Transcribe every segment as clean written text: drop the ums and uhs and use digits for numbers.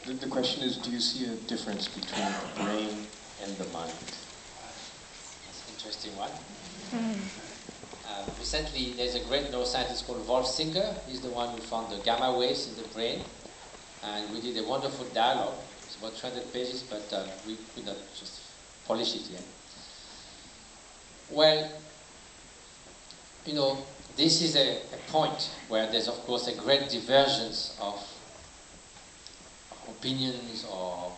The question is, do you see a difference between the brain and the mind? That's an interesting one. Recently, there's a great neuroscientist called Wolf Singer. He's the one who found the gamma waves in the brain. And we did a wonderful dialogue. It's about 300 pages, but we could not just polish it yet. Well, you know, this is a point where there's, of course, a great divergence of opinions or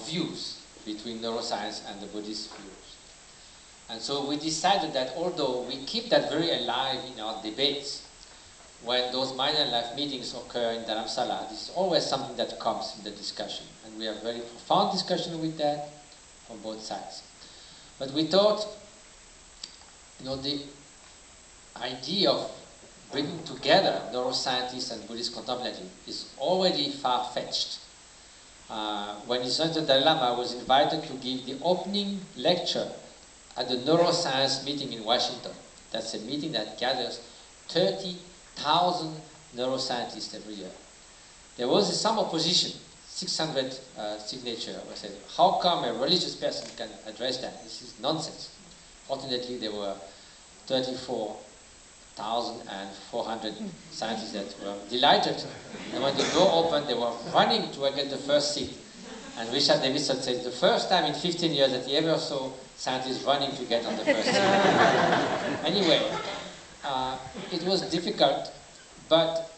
views between neuroscience and the Buddhist views. And so we decided that although we keep that very alive in our debates, when those minor life meetings occur in Dharamsala, this is always something that comes in the discussion. And we have very profound discussion with that from both sides. But we thought, you know, the idea of bringing together neuroscientists and Buddhist contemplative is already far-fetched. When His Holiness the Dalai Lama was invited to give the opening lecture at the neuroscience meeting in Washington. That's a meeting that gathers 30,000 neuroscientists every year. There was some opposition, 600 signatures. I said, how come a religious person can address that? This is nonsense. Fortunately, there were 34,400 scientists that were delighted. And when the door opened, they were running to get the first seat. And Richard Davidson said, the first time in 15 years that he ever saw scientists running to get on the first seat. Anyway, it was difficult, but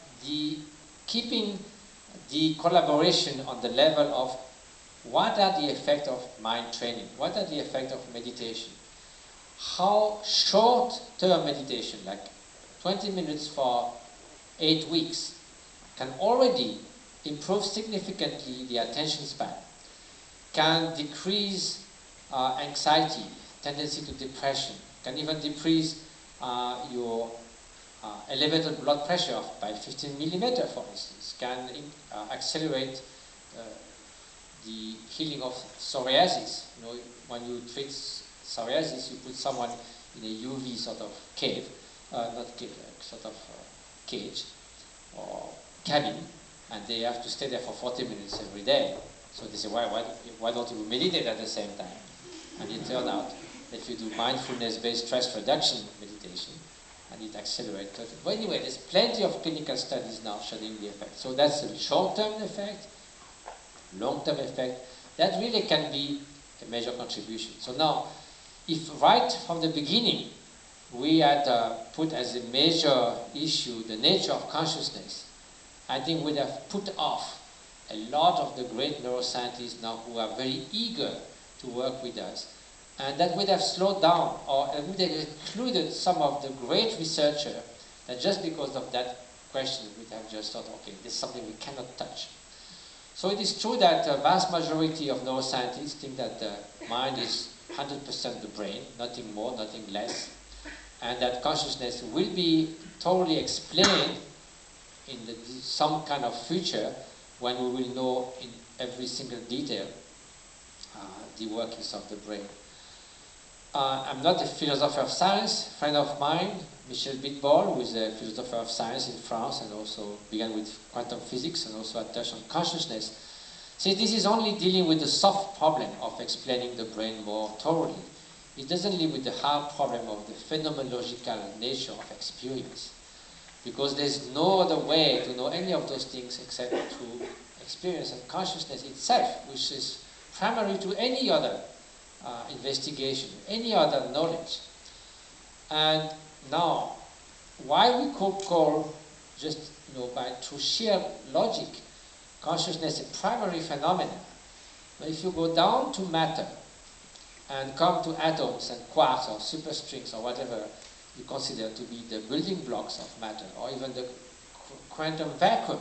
keeping the collaboration on the level of what are the effects of mind training, what are the effects of meditation, how short-term meditation, like 20 minutes for 8 weeks, can already improve significantly the attention span, can decrease anxiety, tendency to depression, can even decrease your elevated blood pressure by 15 millimeter, for instance, can accelerate the healing of psoriasis. You know, when you treat psoriasis, you put someone in a UV sort of cave, not cave, sort of cage or cabin, and they have to stay there for 40 minutes every day. So they say, why don't you meditate at the same time? And it turned out that if you do mindfulness-based stress reduction meditation, and it accelerates. But anyway, there's plenty of clinical studies now showing the effect. So that's a short-term effect, long-term effect. That really can be a major contribution. So now, if right from the beginning we had put as a major issue the nature of consciousness, I think we'd have put off a lot of the great neuroscientists now who are very eager to work with us. And that would have slowed down or would have excluded some of the great researchers that just because of that question would have just thought, okay, this is something we cannot touch. So it is true that a vast majority of neuroscientists think that the mind is 100% the brain, nothing more, nothing less, and that consciousness will be totally explained in some kind of future when we will know in every single detail the workings of the brain. I'm not a philosopher of science. A friend of mine, Michel Bitbol, who is a philosopher of science in France and also began with quantum physics and also had touched on consciousness, says this is only dealing with the soft problem of explaining the brain more thoroughly. It doesn't deal with the hard problem of the phenomenological nature of experience, because there's no other way to know any of those things except through experience and consciousness itself, which is primary to any other investigation, any other knowledge. And now, why we could call just, through sheer logic, consciousness a primary phenomenon. But if you go down to matter and come to atoms and quarks or superstrings or whatever you consider to be the building blocks of matter, or even the quantum vacuum,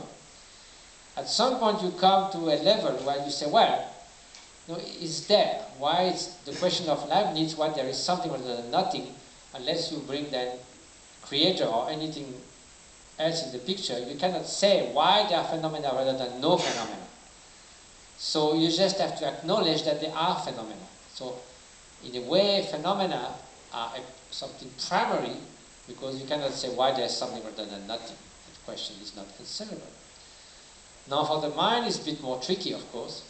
at some point you come to a level where you say, well, it's there. Why is the question of Leibniz, why there is something rather than nothing, unless you bring then creator or anything else in the picture, you cannot say why there are phenomena rather than no phenomena. So you just have to acknowledge that there are phenomena. So in a way, phenomena are something primary, because you cannot say why there's something rather than nothing. The question is not considerable. Now for the mind it's a bit more tricky, of course,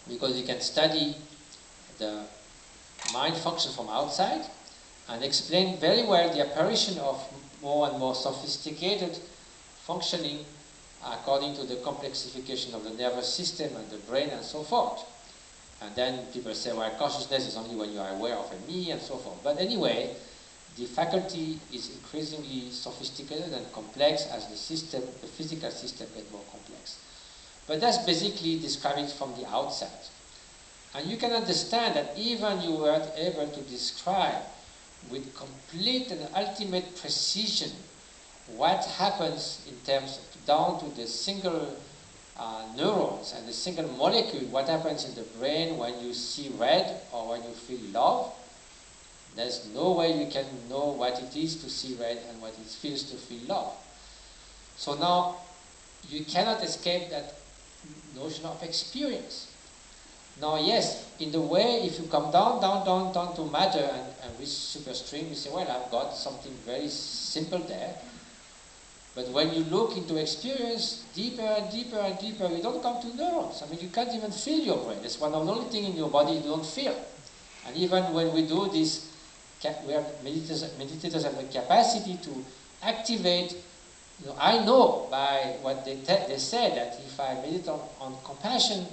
because you can study the mind function from outside and explain very well the apparition of more and more sophisticated functioning according to the complexification of the nervous system and the brain and so forth. And then people say, well, consciousness is only when you are aware of a me and so forth. But anyway, the faculty is increasingly sophisticated and complex as the system, the physical system gets more complex. But that's basically describing from the outside. And you can understand that even you weren't able to describe with complete and ultimate precision what happens in terms of down to the single neurons and the single molecule, what happens in the brain when you see red or when you feel love. There's no way you can know what it is to see red and what it feels to feel love. So now you cannot escape that notion of experience. Now yes, in the way, if you come down to matter and reach superstring, you say, well, I've got something very simple there. But when you look into experience, deeper and deeper and deeper, you don't come to neurons. I mean, you can't even feel your brain. It's one of the only things in your body you don't feel. And even when we do this, we have meditators have the capacity to activate. You know, I know by what they say that if I meditate on compassion,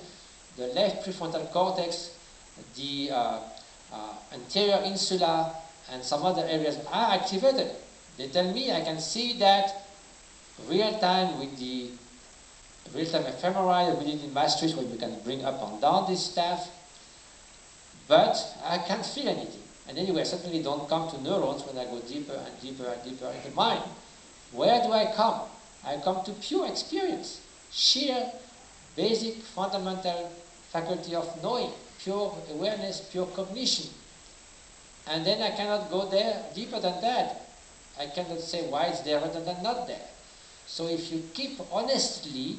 the left prefrontal cortex, the anterior insula, and some other areas are activated. They tell me I can see that real time with the real-time fMRI we did in Maastricht, where we can bring up and down this staff, but I can't feel anything. And anyway, I certainly don't come to neurons when I go deeper and deeper and deeper in the mind. Where do I come? I come to pure experience, sheer, basic, fundamental faculty of knowing, pure awareness, pure cognition. And then I cannot go there deeper than that. I cannot say why it's there rather than not there. So if you keep honestly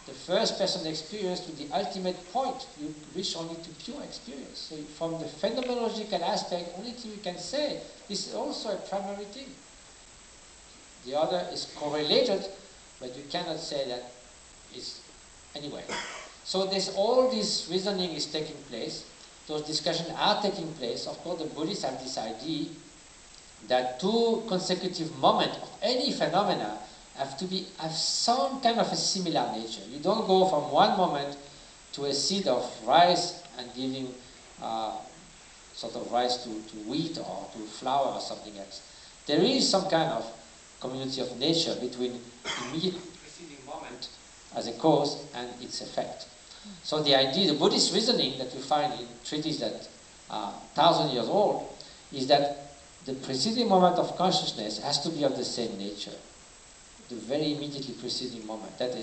the first person experience to the ultimate point, you reach only to pure experience. So from the phenomenological aspect, only thing we can say, this is also a primary thing. The other is correlated, but you cannot say that it's anyway. So there's all this reasoning is taking place. Those discussions are taking place. Of course, the Buddhists have this idea that two consecutive moments of any phenomena have some kind of a similar nature. You don't go from one moment to a seed of rice and giving sort of rice to wheat or to flour or something else. There is some kind of community of nature between immediate preceding moment as a cause and its effect. So the idea, the Buddhist reasoning that you find in treatises that are 1,000 years old, is that the preceding moment of consciousness has to be of the same nature. The very immediately preceding moment. That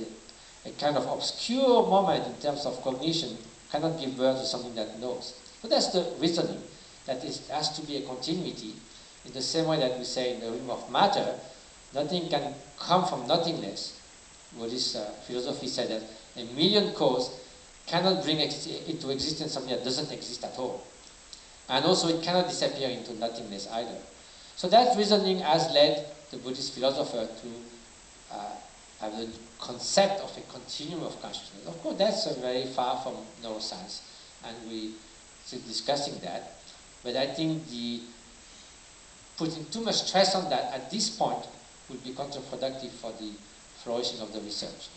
a kind of obscure moment in terms of cognition cannot give birth to something that knows. But that's the reasoning, that it has to be a continuity, in the same way that we say in the realm of matter, nothing can come from nothingness. Buddhist philosophy said that a million causes cannot bring into existence something that doesn't exist at all. And also it cannot disappear into nothingness either. So that reasoning has led the Buddhist philosopher to have the concept of a continuum of consciousness. Of course, that's very far from neuroscience, and we're still discussing that. But I think the putting too much stress on that at this point would be counterproductive for the flourishing of the research.